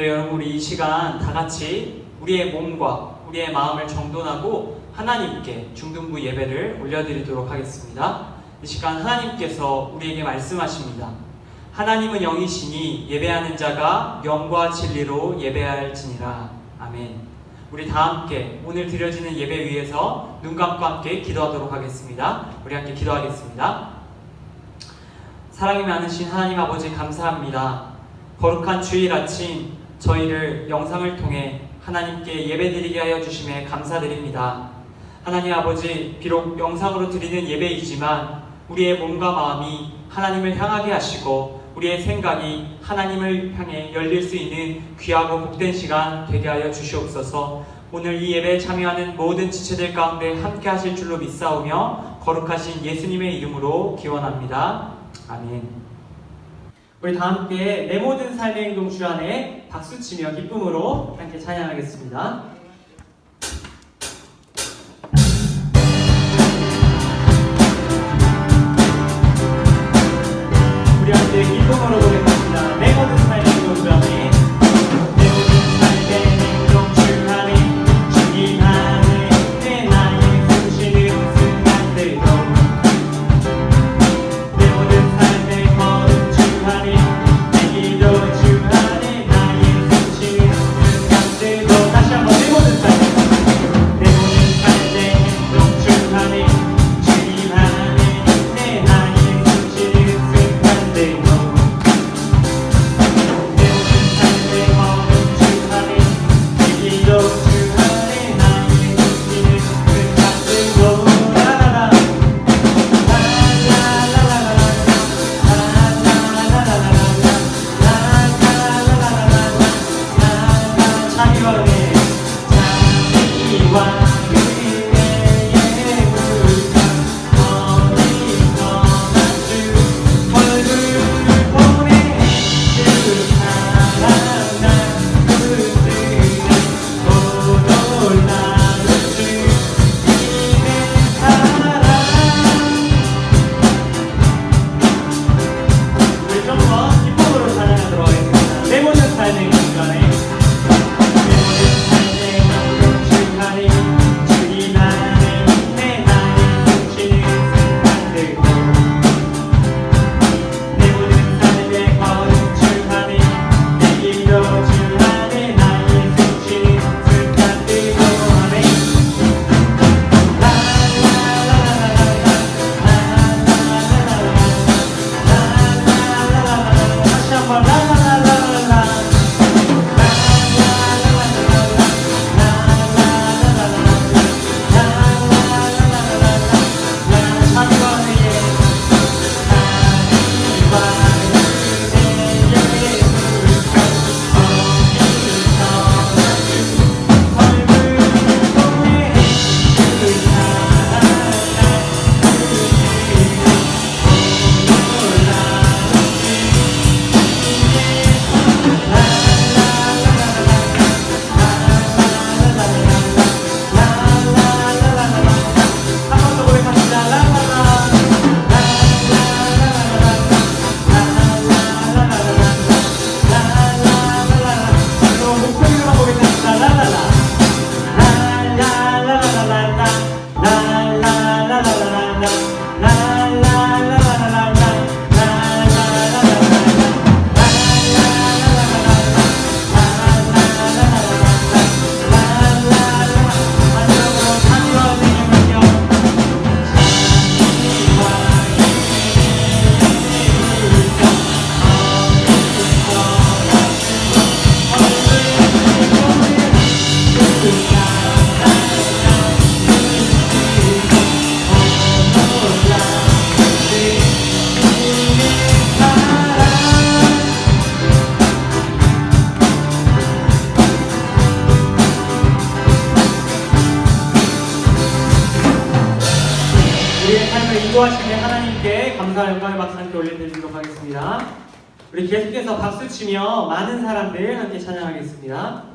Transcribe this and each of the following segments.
네, 여러분, 우리 이 시간 다 같이 우리의 몸과 우리의 마음을 정돈하고 하나님께 중등부 예배를 올려드리도록 하겠습니다. 이 시간 하나님께서 우리에게 말씀하십니다. 하나님은 영이시니 예배하는 자가 영과 진리로 예배할지니라. 아멘. 우리 다 함께 오늘 드려지는 예배 위에서 눈 감고 함께 기도하도록 하겠습니다. 우리 함께 기도하겠습니다. 사랑이 많으신 하나님 아버지, 감사합니다. 거룩한 주일 아침 저희를 영상을 통해 하나님께 예배드리게 하여 주심에 감사드립니다. 하나님 아버지, 비록 영상으로 드리는 예배이지만 우리의 몸과 마음이 하나님을 향하게 하시고 우리의 생각이 하나님을 향해 열릴 수 있는 귀하고 복된 시간 되게 하여 주시옵소서. 오늘 이 예배에 참여하는 모든 지체들 가운데 함께 하실 줄로 믿사오며 거룩하신 예수님의 이름으로 기원합니다. 아멘. 우리 다 함께 내 모든 삶의 행동 주 안에 박수치며 기쁨으로 함께 찬양하겠습니다. 우리 함께 기쁨으로 고백합니다. 내 모든 삶의 행동 주 안에, 내 모든 삶의 행동 주 안에, 주님 안에 내 나의 숨쉬는 순간들도, 내 모든 삶의 걸음 주 안에, 내 기도 주 안에 나의 숨쉬는 순간들도. 다시 한번 내 모든 삶의 행동 주 안에, 주님 안에 내 나의 숨쉬는 순간들도, 인도하시는 하나님께 감사와 영광의 박수 함께 올려드리도록 하겠습니다. 우리 계속해서 박수치며 많은 사람들 함께 찬양하겠습니다.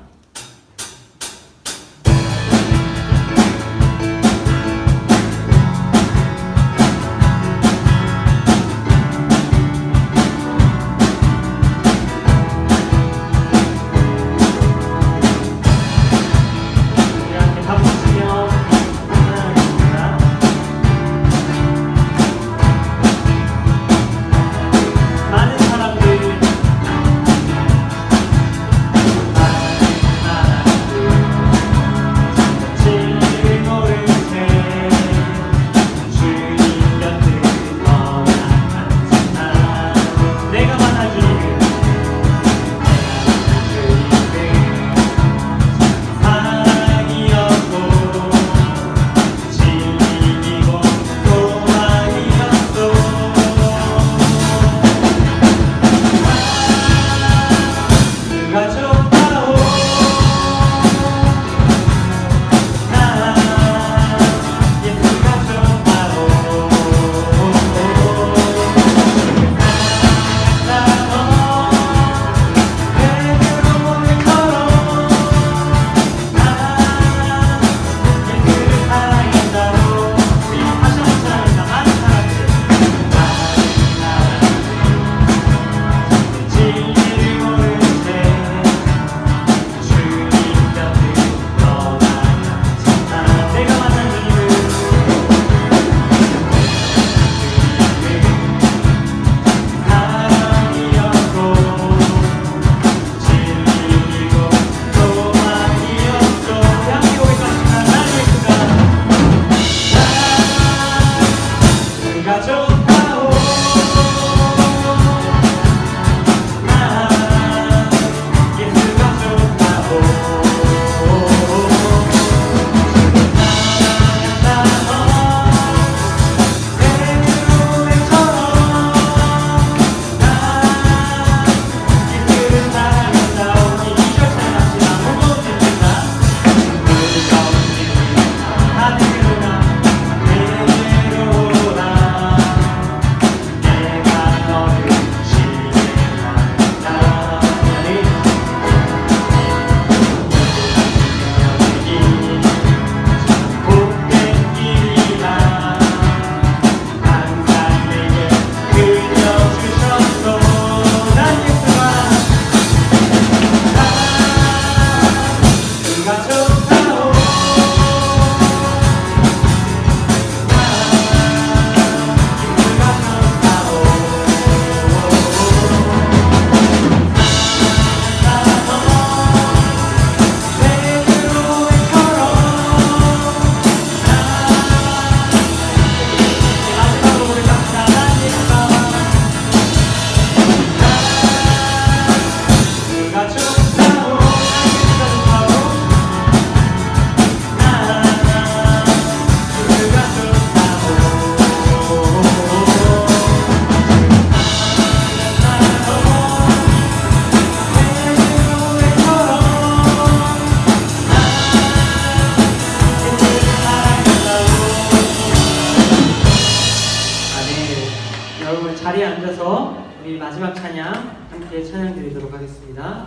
이어서 우리 마지막 찬양 함께 찬양 드리도록 하겠습니다.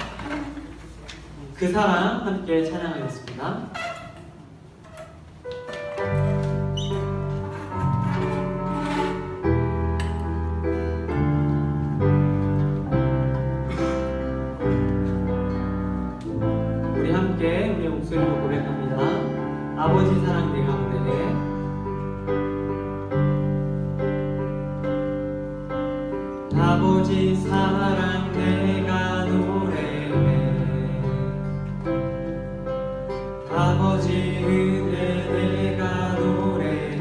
그 사랑 함께 찬양하겠습니다. 우리 함께 우리의 목소리로 고백합니다. 아버지 사랑 내가 노래해. 아버지 사랑 내가 노래해. 아버지 은혜 내가 노래해.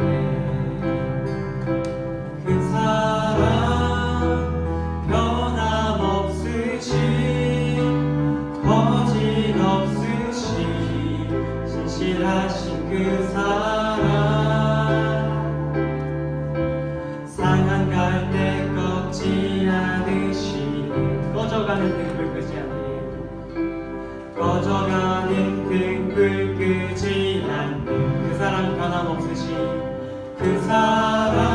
그 사랑 변함없으신 거짓없으신 신실하신 그 사랑 상한 갈대 꺾지 않으시는 꺼져가는 등불 끄지 않는 꺼져가는 등불 끄지 않는 그 사랑 변함없으신 그 사랑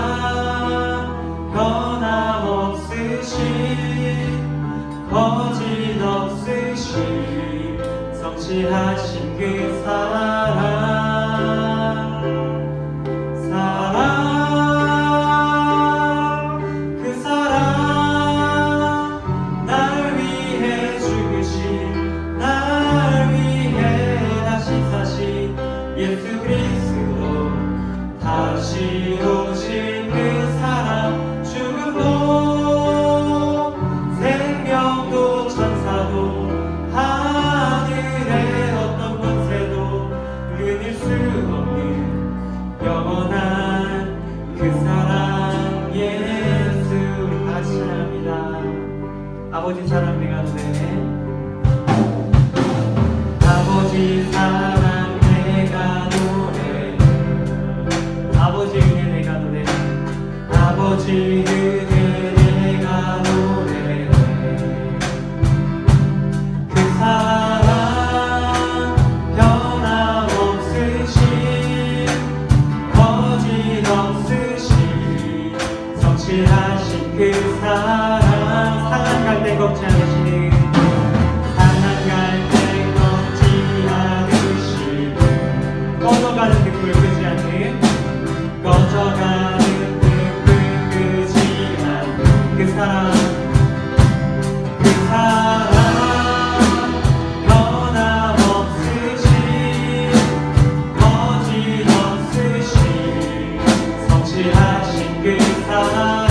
변함없으신 거짓없으신 성실하신 그 사랑 예수 그리스도 다시 오실 그 사랑 죽음도 생명도 천사도 하늘의 어떤 권세도 끊을 수 없는 영원한 그 사랑 예수 우리 다시 찬양합니다. 아버지 사랑 내가 노래해. 아버지 사랑 내가 노래. 아버지 은혜 내가 노래. 아버지 은혜 내가 노래. 그 사랑 변함없으신 거짓없으신 성실하신 그 사랑 상한 갈대 꺾지 않으시는 상한 갈대 꺼져가는 등불 끄지 않는 꺼져가는 등불 끄지 않는 그 사랑 그 사랑 변함없으신 거짓없으신 성실하신 그 사랑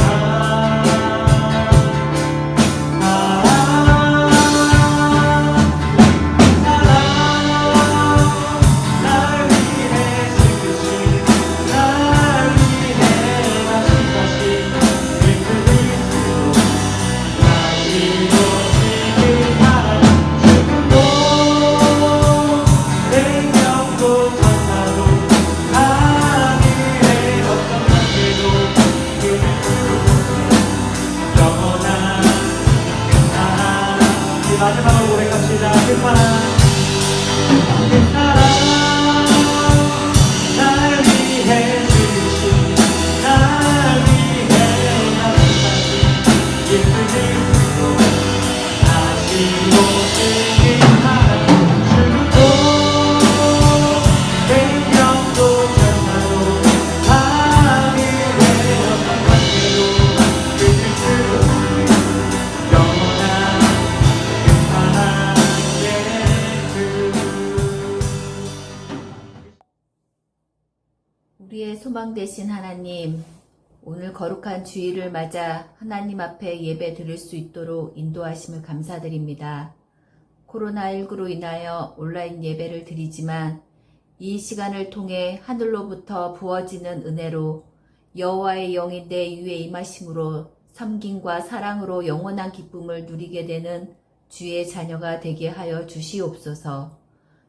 마지막으로 고백합시다. 그 사랑 그 사랑 날 위해 주신 날 위해 나타나신 예수 그리스도 다시 오실 그 사랑 죽음도 생명도 천사도 하늘의 어떤 관계도 끊을 수 없는 영원한 우리의 소망 되신 하나님, 오늘 거룩한 주일을 맞아 하나님 앞에 예배 드릴 수 있도록 인도하심을 감사드립니다. 코로나19로 인하여 온라인 예배를 드리지만 이 시간을 통해 하늘로부터 부어지는 은혜로 여호와의 영이 내 위에 임하심으로 섬김과 사랑으로 영원한 기쁨을 누리게 되는 주의 자녀가 되게 하여 주시옵소서.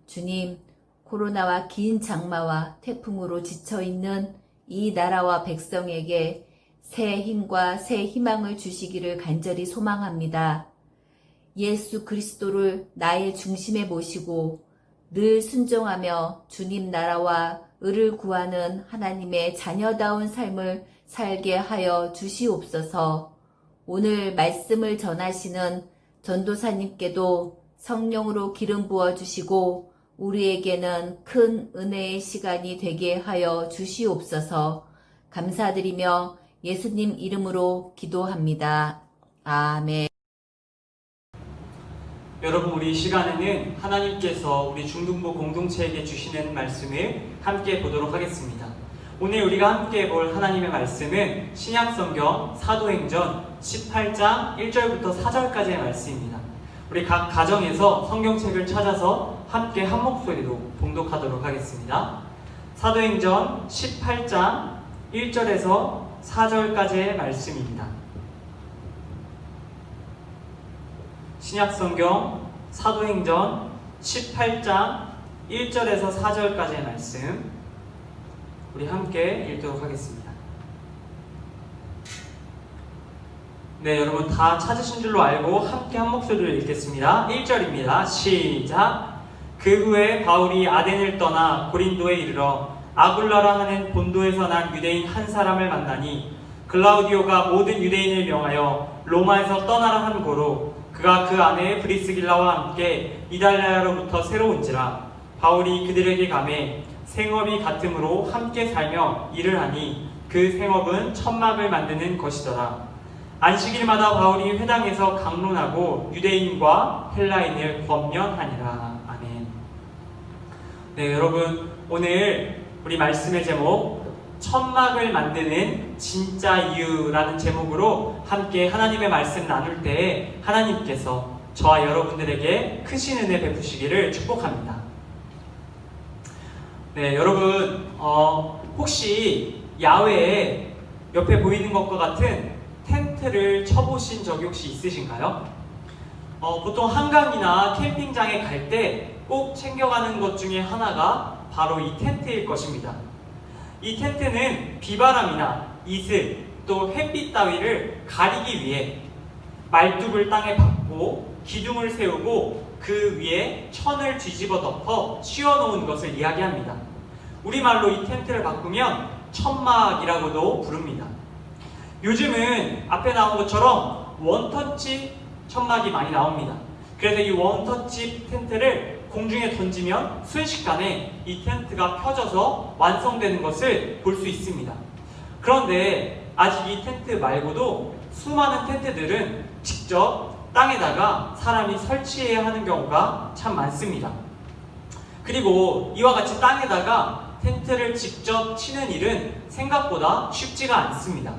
주님, 코로나와 긴 장마와 태풍으로 지쳐있는 이 나라와 백성에게 새 힘과 새 희망을 주시기를 간절히 소망합니다. 예수 그리스도를 나의 중심에 모시고 늘 순종하며 주님 나라와 의를 구하는 하나님의 자녀다운 삶을 살게 하여 주시옵소서. 오늘 말씀을 전하시는 전도사님께도 성령으로 기름 부어주시고 우리에게는 큰 은혜의 시간이 되게 하여 주시옵소서. 감사드리며 예수님 이름으로 기도합니다. 아멘. 여러분, 우리 이 시간에는 하나님께서 우리 중등부 공동체에게 주시는 말씀을 함께 보도록 하겠습니다. 오늘 우리가 함께 볼 하나님의 말씀은 신약성경 사도행전 18장 1절부터 4절까지의 말씀입니다. 우리 각 가정에서 성경책을 찾아서 함께 한 목소리로 봉독하도록 하겠습니다. 사도행전 18장 1절에서 4절까지의 말씀입니다. 신약성경 사도행전 18장 1절에서 4절까지의 말씀 우리 함께 읽도록 하겠습니다. 네, 여러분 다 찾으신 줄로 알고 함께 한 목소리로 읽겠습니다. 1절입니다. 시작! 그 후에 바울이 아덴을 떠나 고린도에 이르러 아굴라라 하는 본도에서 난 유대인 한 사람을 만나니 글라우디오가 모든 유대인을 명하여 로마에서 떠나라 한 고로 그가 그 아내 브리스길라와 함께 이달리아로부터 새로 온지라. 바울이 그들에게 가매 생업이 같으므로 함께 살며 일을 하니 그 생업은 천막을 만드는 것이더라. 안식일마다 바울이 회당에서 강론하고 유대인과 헬라인을 권면하니라. 아멘. 네, 여러분 오늘 우리 말씀의 제목 천막을 만드는 진짜 이유라는 제목으로 함께 하나님의 말씀 나눌 때 하나님께서 저와 여러분들에게 크신 은혜 베푸시기를 축복합니다. 네, 여러분 혹시 야외에 옆에 보이는 것과 같은 텐트를 쳐보신 적이 혹시 있으신가요? 보통 한강이나 캠핑장에 갈 때 꼭 챙겨가는 것 중에 하나가 바로 이 텐트일 것입니다. 이 텐트는 비바람이나 이슬 또 햇빛 따위를 가리기 위해 말뚝을 땅에 박고 기둥을 세우고 그 위에 천을 뒤집어 덮어 씌워놓은 것을 이야기합니다. 우리말로 이 텐트를 바꾸면 천막이라고도 부릅니다. 요즘은 앞에 나온 것처럼 원터치 천막이 많이 나옵니다. 그래서 이 원터치 텐트를 공중에 던지면 순식간에 이 텐트가 펴져서 완성되는 것을 볼 수 있습니다. 그런데 아직 이 텐트 말고도 수많은 텐트들은 직접 땅에다가 사람이 설치해야 하는 경우가 참 많습니다. 그리고 이와 같이 땅에다가 텐트를 직접 치는 일은 생각보다 쉽지가 않습니다.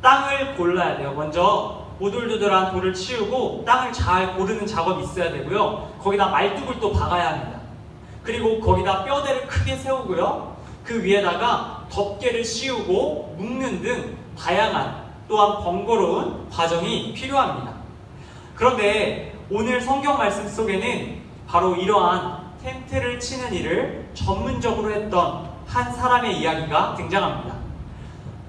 땅을 골라야 돼요. 먼저 오돌도돌한 돌을 치우고 땅을 잘 고르는 작업이 있어야 되고요. 거기다 말뚝을 또 박아야 합니다. 그리고 거기다 뼈대를 크게 세우고요. 그 위에다가 덮개를 씌우고 묶는 등 다양한 또한 번거로운 과정이 필요합니다. 그런데 오늘 성경 말씀 속에는 바로 이러한 텐트를 치는 일을 전문적으로 했던 한 사람의 이야기가 등장합니다.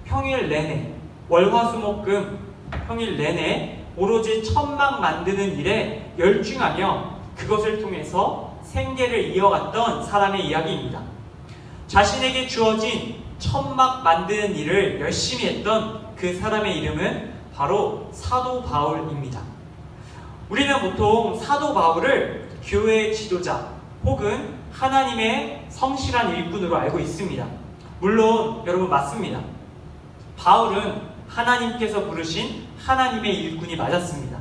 평일 내내 월화수목금 평일 내내 오로지 천막 만드는 일에 열중하며 그것을 통해서 생계를 이어갔던 사람의 이야기입니다. 자신에게 주어진 천막 만드는 일을 열심히 했던 그 사람의 이름은 바로 사도 바울입니다. 우리는 보통 사도 바울을 교회의 지도자 혹은 하나님의 성실한 일꾼으로 알고 있습니다. 물론 여러분 맞습니다. 바울은 하나님께서 부르신 하나님의 일꾼이 맞았습니다.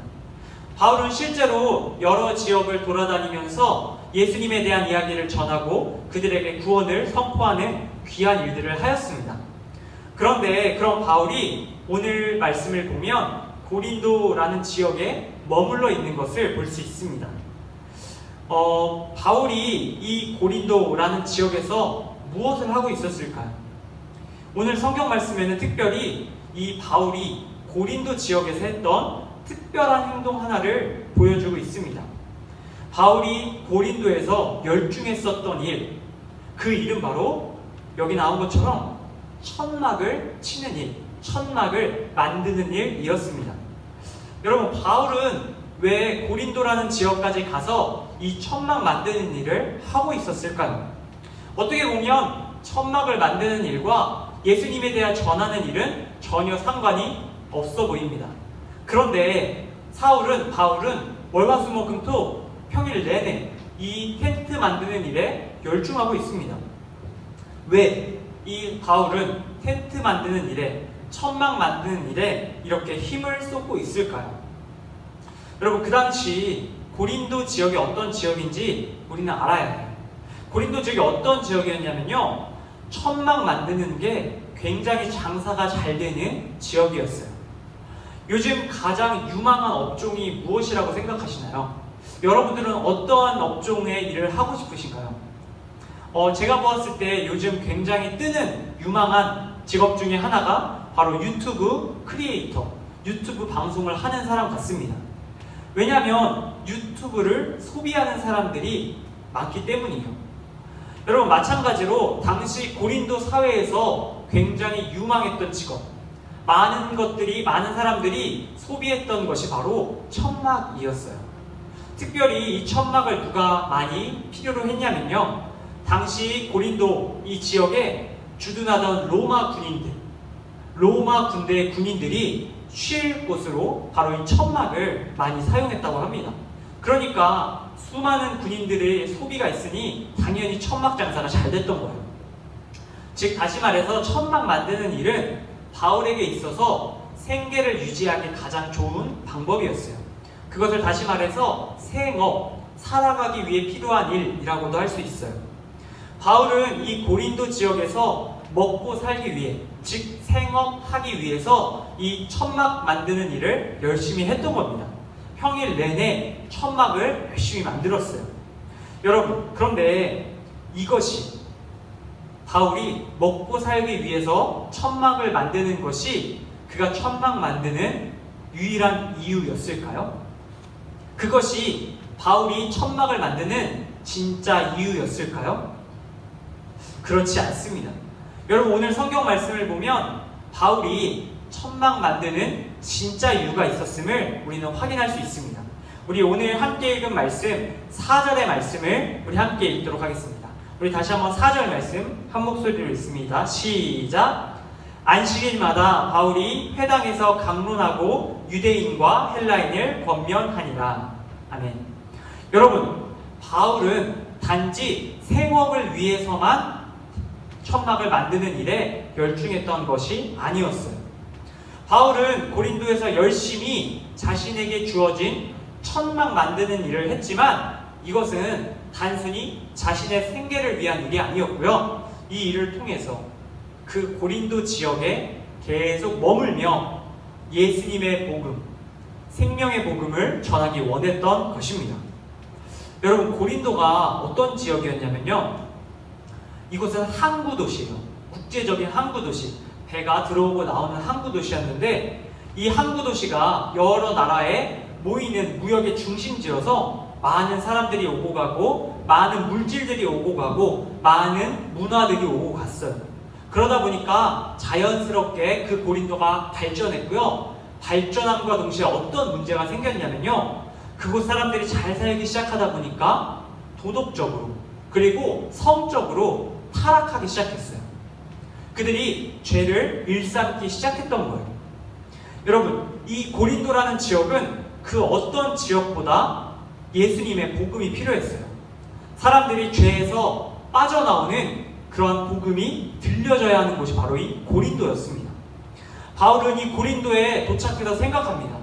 바울은 실제로 여러 지역을 돌아다니면서 예수님에 대한 이야기를 전하고 그들에게 구원을 선포하는 귀한 일들을 하였습니다. 그런데 그런 바울이 오늘 말씀을 보면 고린도라는 지역에 머물러 있는 것을 볼 수 있습니다. 바울이 이 고린도라는 지역에서 무엇을 하고 있었을까요? 오늘 성경 말씀에는 특별히 이 바울이 고린도 지역에서 했던 특별한 행동 하나를 보여주고 있습니다. 바울이 고린도에서 열중했었던 일, 그 일은 바로 여기 나온 것처럼 천막을 치는 일, 천막을 만드는 일이었습니다. 여러분, 바울은 왜 고린도라는 지역까지 가서 이 천막 만드는 일을 하고 있었을까요? 어떻게 보면 천막을 만드는 일과 예수님에 대한 전하는 일은 전혀 상관이 없어 보입니다. 그런데 바울은 월화수목금토 평일 내내 이 텐트 만드는 일에 열중하고 있습니다. 왜 이 바울은 텐트 만드는 일에, 천막 만드는 일에 이렇게 힘을 쏟고 있을까요? 여러분, 그 당시 고린도 지역이 어떤 지역인지 우리는 알아야 해요. 고린도 지역이 어떤 지역이었냐면요, 천막 만드는 게 굉장히 장사가 잘 되는 지역이었어요. 요즘 가장 유망한 업종이 무엇이라고 생각하시나요? 여러분들은 어떠한 업종의 일을 하고 싶으신가요? 제가 보았을 때 요즘 굉장히 뜨는 유망한 직업 중에 하나가 바로 유튜브 크리에이터, 유튜브 방송을 하는 사람 같습니다. 왜냐하면 유튜브를 소비하는 사람들이 많기 때문이에요. 여러분, 마찬가지로 당시 고린도 사회에서 굉장히 유망했던 직업, 많은 사람들이 소비했던 것이 바로 천막이었어요. 특별히 이 천막을 누가 많이 필요로 했냐면요, 당시 고린도 이 지역에 주둔하던 로마 군대의 군인들이 쉴 곳으로 바로 이 천막을 많이 사용했다고 합니다. 그러니까 수많은 군인들의 소비가 있으니 당연히 천막 장사가 잘 됐던 거예요. 즉, 다시 말해서 천막 만드는 일은 바울에게 있어서 생계를 유지하기 가장 좋은 방법이었어요. 그것을 다시 말해서 생업, 살아가기 위해 필요한 일이라고도 할 수 있어요. 바울은 이 고린도 지역에서 먹고 살기 위해, 즉 생업하기 위해서 이 천막 만드는 일을 열심히 했던 겁니다. 평일 내내 천막을 열심히 만들었어요. 여러분, 그런데 이것이 바울이 먹고 살기 위해서 천막을 만드는 것이 그가 천막 만드는 유일한 이유였을까요? 그것이 바울이 천막을 만드는 진짜 이유였을까요? 그렇지 않습니다. 여러분, 오늘 성경 말씀을 보면 바울이 천막 만드는 진짜 이유가 있었음을 우리는 확인할 수 있습니다. 우리 오늘 함께 읽은 말씀, 4절의 말씀을 우리 함께 읽도록 하겠습니다. 우리 다시 한번 4절 말씀 한 목소리로 읽습니다. 시작! 안식일마다 바울이 회당에서 강론하고 유대인과 헬라인을 권면하니라. 아멘. 여러분, 바울은 단지 생업을 위해서만 천막을 만드는 일에 열중했던 것이 아니었어요. 바울은 고린도에서 열심히 자신에게 주어진 천막 만드는 일을 했지만 이것은 단순히 자신의 생계를 위한 일이 아니었고요. 이 일을 통해서 그 고린도 지역에 계속 머물며 예수님의 복음, 생명의 복음을 전하기 원했던 것입니다. 여러분, 고린도가 어떤 지역이었냐면요, 이곳은 항구 도시예요. 국제적인 항구 도시, 배가 들어오고 나오는 항구 도시였는데 이 항구 도시가 여러 나라에 모이는 무역의 중심지여서 많은 사람들이 오고 가고 많은 물질들이 오고 가고 많은 문화들이 오고 갔어요. 그러다 보니까 자연스럽게 그 고린도가 발전했고요. 발전함과 동시에 어떤 문제가 생겼냐면요, 그곳 사람들이 잘 살기 시작하다 보니까 도덕적으로 그리고 성적으로 타락하기 시작했어요. 그들이 죄를 일삼기 시작했던 거예요. 여러분, 이 고린도라는 지역은 그 어떤 지역보다 예수님의 복음이 필요했어요. 사람들이 죄에서 빠져나오는 그런 복음이 들려져야 하는 곳이 바로 이 고린도였습니다. 바울은 이 고린도에 도착해서 생각합니다.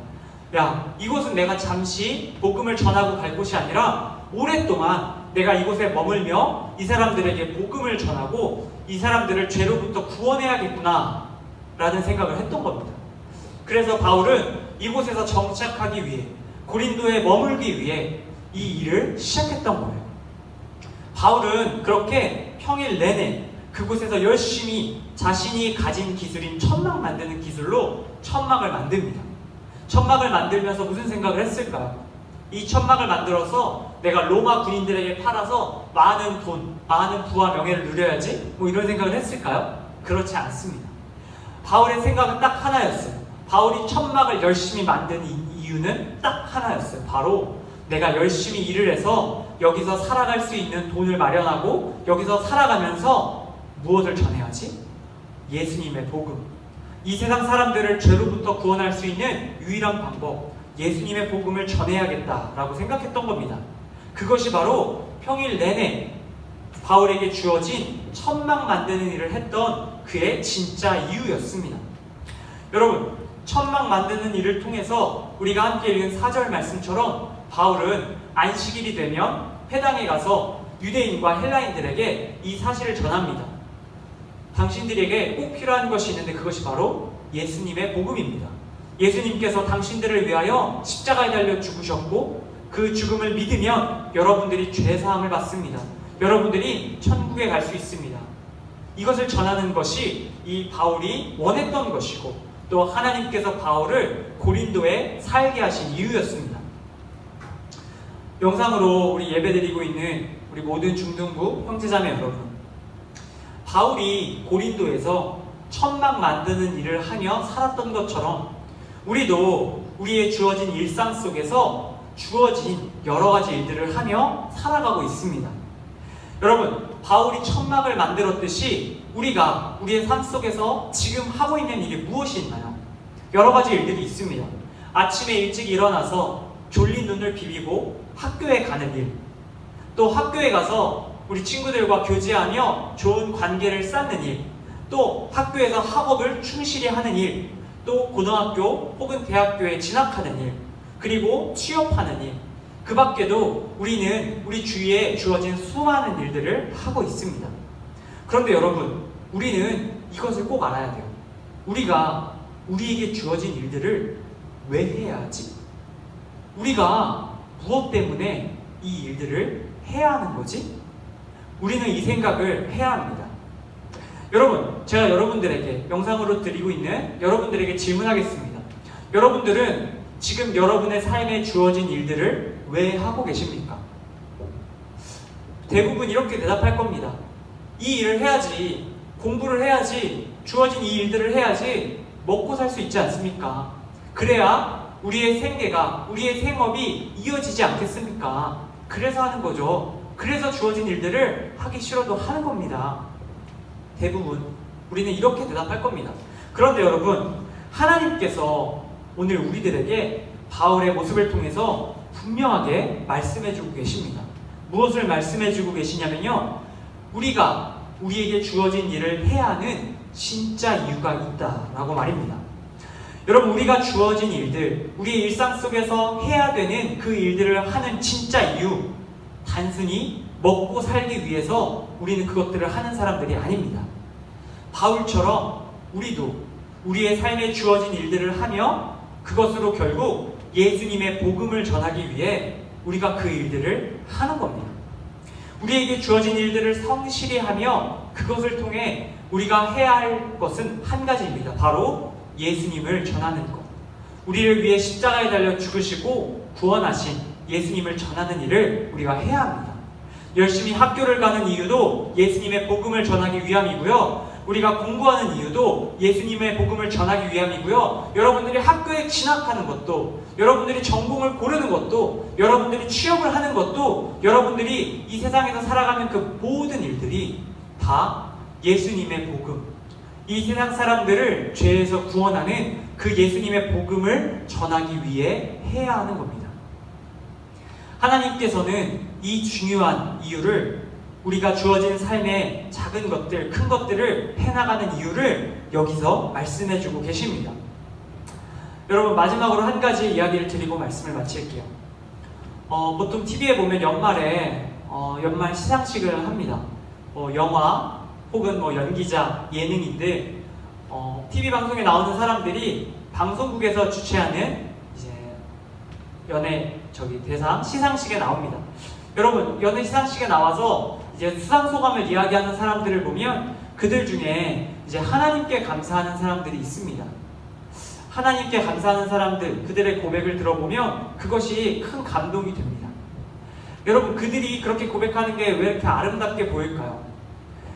야, 이곳은 내가 잠시 복음을 전하고 갈 곳이 아니라 오랫동안 내가 이곳에 머물며 이 사람들에게 복음을 전하고 이 사람들을 죄로부터 구원해야겠구나 라는 생각을 했던 겁니다. 그래서 바울은 이곳에서 정착하기 위해, 고린도에 머물기 위해 이 일을 시작했던 거예요. 바울은 그렇게 평일 내내 그곳에서 열심히 자신이 가진 기술인 천막 만드는 기술로 천막을 만듭니다. 천막을 만들면서 무슨 생각을 했을까요? 이 천막을 만들어서 내가 로마 군인들에게 팔아서 많은 돈, 많은 부와 명예를 누려야지? 뭐 이런 생각을 했을까요? 그렇지 않습니다. 바울의 생각은 딱 하나였어요. 바울이 천막을 열심히 만든 이유는 딱 하나였어요. 바로 내가 열심히 일을 해서 여기서 살아갈 수 있는 돈을 마련하고 여기서 살아가면서 무엇을 전해야지? 예수님의 복음, 이 세상 사람들을 죄로부터 구원할 수 있는 유일한 방법, 예수님의 복음을 전해야겠다라고 생각했던 겁니다. 그것이 바로 평일 내내 바울에게 주어진 천막 만드는 일을 했던 그의 진짜 이유였습니다. 여러분, 천막 만드는 일을 통해서 우리가 함께 읽은 4절 말씀처럼 바울은 안식일이 되면 회당에 가서 유대인과 헬라인들에게 이 사실을 전합니다. 당신들에게 꼭 필요한 것이 있는데 그것이 바로 예수님의 복음입니다. 예수님께서 당신들을 위하여 십자가에 달려 죽으셨고 그 죽음을 믿으면 여러분들이 죄사함을 받습니다. 여러분들이 천국에 갈 수 있습니다. 이것을 전하는 것이 이 바울이 원했던 것이고 또 하나님께서 바울을 고린도에 살게 하신 이유였습니다. 영상으로 우리 예배드리고 있는 우리 모든 중등부 형제자매 여러분, 바울이 고린도에서 천막 만드는 일을 하며 살았던 것처럼 우리도 우리의 주어진 일상 속에서 주어진 여러 가지 일들을 하며 살아가고 있습니다. 여러분, 바울이 천막을 만들었듯이 우리가 우리의 삶 속에서 지금 하고 있는 일이 무엇이 있나요? 여러 가지 일들이 있습니다. 아침에 일찍 일어나서 졸린 눈을 비비고 학교에 가는 일, 또 학교에 가서 우리 친구들과 교제하며 좋은 관계를 쌓는 일, 또 학교에서 학업을 충실히 하는 일, 또 고등학교 혹은 대학교에 진학하는 일, 그리고 취업하는 일, 그 밖에도 우리는 우리 주위에 주어진 수많은 일들을 하고 있습니다. 그런데 여러분, 우리는 이것을 꼭 알아야 돼요. 우리가 우리에게 주어진 일들을 왜 해야 하지? 우리가 무엇 때문에 이 일들을 해야 하는 거지? 우리는 이 생각을 해야 합니다. 여러분, 제가 여러분들에게 영상으로 드리고 있는 여러분들에게 질문하겠습니다. 여러분들은 지금 여러분의 삶에 주어진 일들을 왜 하고 계십니까? 대부분 이렇게 대답할 겁니다. 이 일을 해야지, 공부를 해야지, 주어진 이 일들을 해야지 먹고 살 수 있지 않습니까? 그래야 우리의 생계가, 우리의 생업이 이어지지 않겠습니까? 그래서 하는 거죠. 그래서 주어진 일들을 하기 싫어도 하는 겁니다. 대부분 우리는 이렇게 대답할 겁니다. 그런데 여러분, 하나님께서 오늘 우리들에게 바울의 모습을 통해서 분명하게 말씀해주고 계십니다. 무엇을 말씀해주고 계시냐면요, 우리가 우리에게 주어진 일을 해야 하는 진짜 이유가 있다라고 말입니다. 여러분, 우리가 주어진 일들, 우리의 일상 속에서 해야 되는 그 일들을 하는 진짜 이유, 단순히 먹고 살기 위해서 우리는 그것들을 하는 사람들이 아닙니다. 바울처럼 우리도 우리의 삶에 주어진 일들을 하며 그것으로 결국 예수님의 복음을 전하기 위해 우리가 그 일들을 하는 겁니다. 우리에게 주어진 일들을 성실히 하며 그것을 통해 우리가 해야 할 것은 한 가지입니다. 바로 예수님을 전하는 것. 우리를 위해 십자가에 달려 죽으시고 구원하신 예수님을 전하는 일을 우리가 해야 합니다. 열심히 학교를 가는 이유도 예수님의 복음을 전하기 위함이고요. 우리가 공부하는 이유도 예수님의 복음을 전하기 위함이고요. 여러분들이 학교에 진학하는 것도, 여러분들이 전공을 고르는 것도, 여러분들이 취업을 하는 것도, 여러분들이 이 세상에서 살아가는 그 모든 일들이 다 예수님의 복음, 이 세상 사람들을 죄에서 구원하는 그 예수님의 복음을 전하기 위해 해야 하는 겁니다. 하나님께서는 이 중요한 이유를, 우리가 주어진 삶의 작은 것들, 큰 것들을 해나가는 이유를 여기서 말씀해주고 계십니다. 여러분, 마지막으로 한 가지 이야기를 드리고 말씀을 마칠게요. 보통 TV에 보면 연말에 연말 시상식을 합니다. 영화 혹은 연기자, 예능인들, TV 방송에 나오는 사람들이 방송국에서 주최하는 이제 대상 시상식에 나옵니다. 여러분, 연예 시상식에 나와서 이제 수상 소감을 이야기하는 사람들을 보면 그들 중에 이제 하나님께 감사하는 사람들이 있습니다. 하나님께 감사하는 사람들, 그들의 고백을 들어보면 그것이 큰 감동이 됩니다. 여러분, 그들이 그렇게 고백하는 게 왜 이렇게 아름답게 보일까요?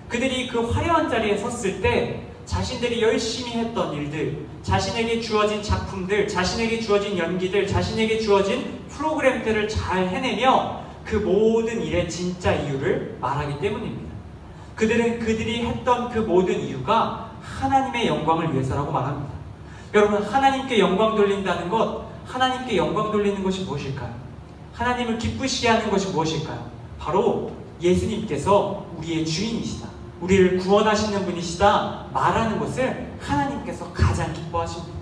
그들이 그 화려한 자리에 섰을 때 자신들이 열심히 했던 일들, 자신에게 주어진 작품들, 자신에게 주어진 연기들, 자신에게 주어진 프로그램들을 잘 해내며 그 모든 일의 진짜 이유를 말하기 때문입니다. 그들은 그들이 했던 그 모든 이유가 하나님의 영광을 위해서라고 말합니다. 여러분, 하나님께 영광 돌린다는 것, 하나님께 영광 돌리는 것이 무엇일까요? 하나님을 기쁘시게 하는 것이 무엇일까요? 바로 예수님께서 우리의 주인이시다, 우리를 구원하시는 분이시다 말하는 것을 하나님께서 가장 기뻐하십니다.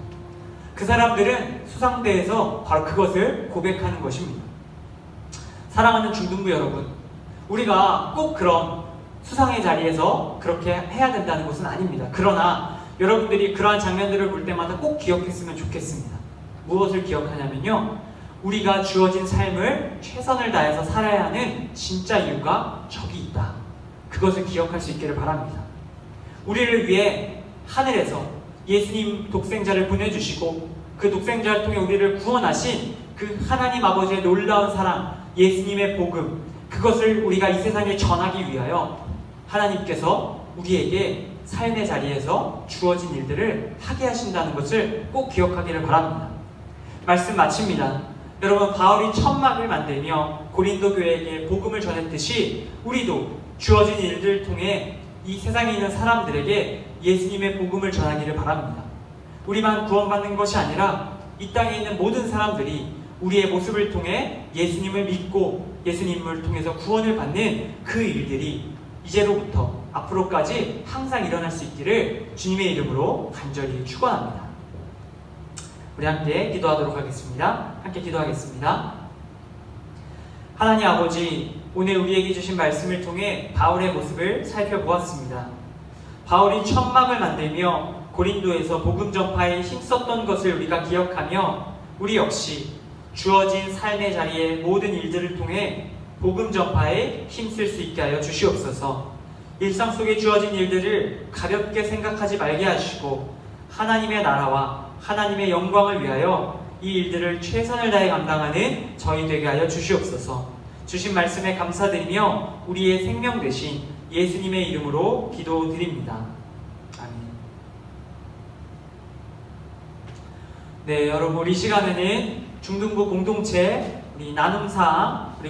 그 사람들은 수상대에서 바로 그것을 고백하는 것입니다. 사랑하는 중등부 여러분, 우리가 꼭 그런 수상의 자리에서 그렇게 해야 된다는 것은 아닙니다. 그러나 여러분들이 그러한 장면들을 볼 때마다 꼭 기억했으면 좋겠습니다. 무엇을 기억하냐면요, 우리가 주어진 삶을 최선을 다해서 살아야 하는 진짜 이유가 저기 있다. 그것을 기억할 수 있기를 바랍니다. 우리를 위해 하늘에서 예수님 독생자를 보내주시고 그 독생자를 통해 우리를 구원하신 그 하나님 아버지의 놀라운 사랑, 예수님의 복음, 그것을 우리가 이 세상에 전하기 위하여 하나님께서 우리에게 삶의 자리에서 주어진 일들을 하게 하신다는 것을 꼭 기억하기를 바랍니다. 말씀 마칩니다. 여러분, 바울이 천막을 만들며 고린도 교회에게 복음을 전했듯이 우리도 주어진 일들을 통해 이 세상에 있는 사람들에게 예수님의 복음을 전하기를 바랍니다. 우리만 구원받는 것이 아니라 이 땅에 있는 모든 사람들이 우리의 모습을 통해 예수님을 믿고 예수님을 통해서 구원을 받는 그 일들이 이제로부터 앞으로까지 항상 일어날 수 있기를 주님의 이름으로 간절히 축원합니다. 우리 함께 기도하도록 하겠습니다. 함께 기도하겠습니다. 하나님 아버지, 오늘 우리에게 주신 말씀을 통해 바울의 모습을 살펴보았습니다. 바울이 천막을 만들며 고린도에서 복음 전파에 힘썼던 것을 우리가 기억하며 우리 역시 주어진 삶의 자리의 모든 일들을 통해 복음 전파에 힘쓸 수 있게 하여 주시옵소서. 일상 속에 주어진 일들을 가볍게 생각하지 말게 하시고 하나님의 나라와 하나님의 영광을 위하여 이 일들을 최선을 다해 감당하는 저희 되게 하여 주시옵소서. 주신 말씀에 감사드리며 우리의 생명 되신 예수님의 이름으로 기도드립니다. 아멘. 네, 여러분, 우리 시간에는 중등부 공동체 우리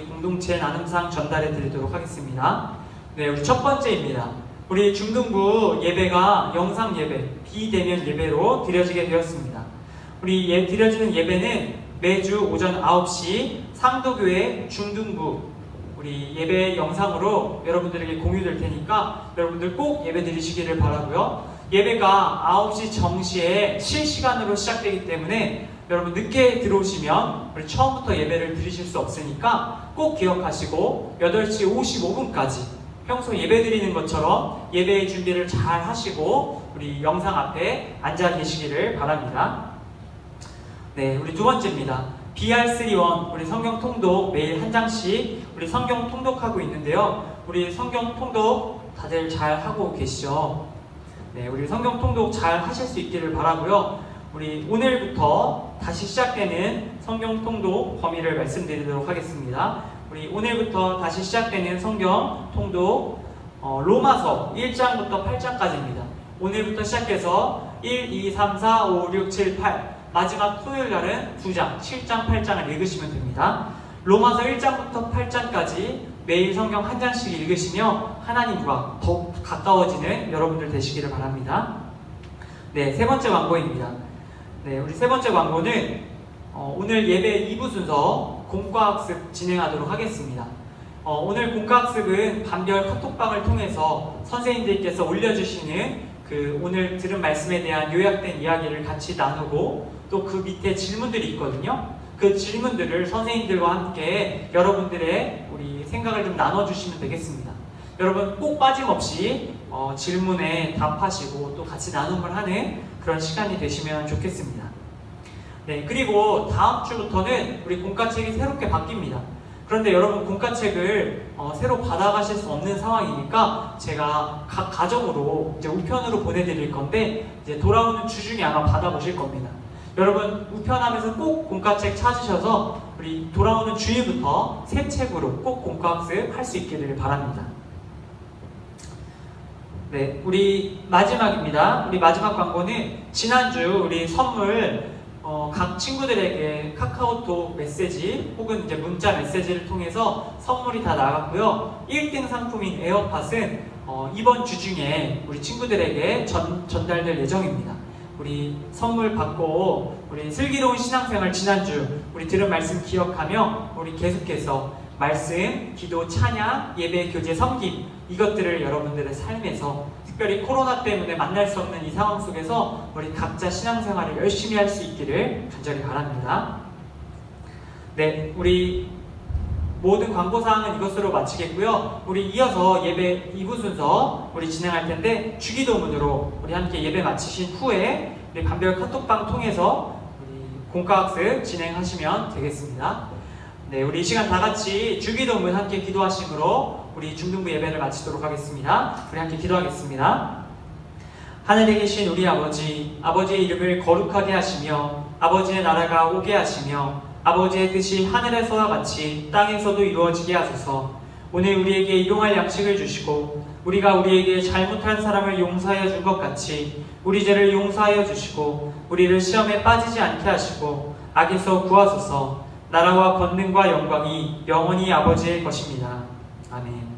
공동체 나눔상 전달해 드리도록 하겠습니다. 네, 우리 첫 번째입니다. 우리 중등부 예배가 영상 예배, 비대면 예배로 드려지게 되었습니다. 우리 드려지는 예배는 매주 오전 9시 상도교회 중등부 우리 예배 영상으로 여러분들에게 공유될 테니까 여러분들 꼭 예배 드리시기를 바라고요. 예배가 9시 정시에 실시간으로 시작되기 때문에 여러분 늦게 들어오시면 우리 처음부터 예배를 드리실 수 없으니까 꼭 기억하시고 8시 55분까지 평소 예배 드리는 것처럼 예배의 준비를 잘 하시고 우리 영상 앞에 앉아 계시기를 바랍니다. 네, 우리 두 번째입니다. BR31 우리 성경 통독 매일 한 장씩 우리 성경 통독하고 있는데요. 우리 성경 통독 다들 잘 하고 계시죠? 네, 우리 성경 통독 잘 하실 수 있기를 바라고요. 우리 오늘부터 다시 시작되는 성경 통독 범위를 말씀드리도록 하겠습니다. 우리 오늘부터 다시 시작되는 성경 통독 로마서 1장부터 8장까지입니다. 오늘부터 시작해서 1, 2, 3, 4, 5, 6, 7, 8 마지막 토요일 날은 9장, 7장, 8장을 읽으시면 됩니다. 로마서 1장부터 8장까지 매일 성경 한 장씩 읽으시며 하나님과 더욱 가까워지는 여러분들 되시기를 바랍니다. 네, 세 번째 광고입니다. 네, 우리 세 번째 광고는 오늘 예배 2부 순서 공과학습 진행하도록 하겠습니다. 오늘 공과학습은 반별 카톡방을 통해서 선생님들께서 올려주시는 그 오늘 들은 말씀에 대한 요약된 이야기를 같이 나누고 또 그 밑에 질문들이 있거든요. 그 질문들을 선생님들과 함께 여러분들의 우리 생각을 좀 나눠주시면 되겠습니다. 여러분 꼭 빠짐없이 질문에 답하시고 또 같이 나눔을 하는 그런 시간이 되시면 좋겠습니다. 네, 그리고 다음 주부터는 우리 공과책이 새롭게 바뀝니다. 그런데 여러분 공과책을 새로 받아가실 수 없는 상황이니까 제가 각 가정으로 이제 우편으로 보내드릴 건데 이제 돌아오는 주 중에 아마 받아보실 겁니다. 여러분 우편함에서 꼭 공과책 찾으셔서 우리 돌아오는 주일부터 새 책으로 꼭 공과학습 할 수 있기를 바랍니다. 네, 우리 마지막입니다. 우리 마지막 광고는 지난주 우리 선물 각 친구들에게 카카오톡 메시지 혹은 이제 문자 메시지를 통해서 선물이 다 나갔고요. 1등 상품인 에어팟은 이번 주 중에 우리 친구들에게 전달될 예정입니다. 우리 선물 받고 우리 슬기로운 신앙생활 지난주 우리 들은 말씀 기억하며 우리 계속해서 말씀, 기도, 찬양, 예배, 교제, 섬김 이것들을 여러분들의 삶에서 특별히 코로나 때문에 만날 수 없는 이 상황 속에서 우리 각자 신앙생활을 열심히 할 수 있기를 간절히 바랍니다. 네, 우리 모든 광고사항은 이것으로 마치겠고요. 우리 이어서 예배 2부 순서 우리 진행할 텐데 주기도문으로 우리 함께 예배 마치신 후에 우리 반별 카톡방 통해서 우리 공과학습 진행하시면 되겠습니다. 네, 우리 이 시간 다 같이 주기도문 함께 기도하심으로 우리 중등부 예배를 마치도록 하겠습니다. 우리 함께 기도하겠습니다. 하늘에 계신 우리 아버지, 아버지의 이름을 거룩하게 하시며 아버지의 나라가 오게 하시며 아버지의 뜻이 하늘에서와 같이 땅에서도 이루어지게 하소서. 오늘 우리에게 일용할 양식을 주시고 우리가 우리에게 잘못한 사람을 용서하여 준 것 같이 우리 죄를 용서하여 주시고 우리를 시험에 빠지지 않게 하시고 악에서 구하소서. 나라와 권능과 영광이 영원히 아버지의 것입니다. 아멘.